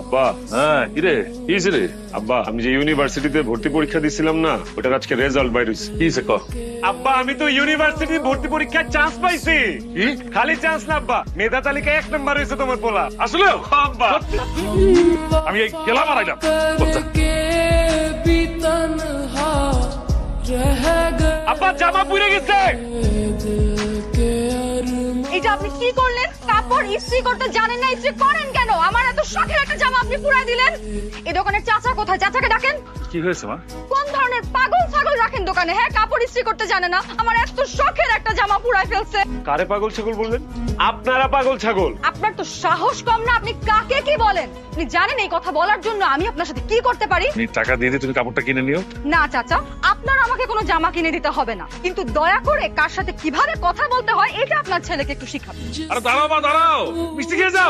আব্বা, হ্যাঁ কিরে কি হয়েছে রে? আব্বা আমি যে ইউনিভার্সিটিতে ভর্তি পরীক্ষা দিছিলাম না, ওটার আজকে রেজাল্ট বাইর হইছে। কি হয়েছে ক? আব্বা আমি তো ইউনিভার্সিটি ভর্তি পরীক্ষায় চান্স পাইছি। কি? খালি চান্স না আব্বা, মেধা তালিকায় 1 নাম্বার হয়েছে তোমার পোলা। আসলে আব্বা আমি এই গেলাম আড়াইলাম। আব্বা জামা পুড়ে গেছে। এটা আপনি কি করলেন? কাপড় ইস্ত্রি করতে জানেন না, ইস্ত্রি করেন কেন? আমার এত শখের একটা জামা আপনি পুরাই দিলেন। এই দোকানের চাচা কোথায়? চাচাকে ডাকেন। কি হয়েছে মা? কোন ধরনের পাগল ছাগল রাখেন দোকানে? হ্যাঁ, কাপড় ইস্ত্রি করতে জানে না, আমার এত শখের একটা জামা পুরাই ফেলছে। কারে পাগল ছাগল বললেন? আপনারা পাগল ছাগল। আপনার তো সাহস কম না, আপনি কাকে কি বলেন? আপনি জানেন এই কথা বলার জন্য আমি আপনার সাথে কি করতে পারি? তুমি টাকা দিয়ে দিয়ে তুমি কাপড়টা কিনে নিও। না চাচা, আপনার আমাকে কোনো জামা কিনে দিতে হবে না, কিন্তু দয়া করে কার সাথে কিভাবে কথা বলতে হয় এটা আপনার ছেলেকে একটু শিখাবেন। আরে দাঁড়াও মা দাঁড়াও, মিষ্টি খেয়ে যাও।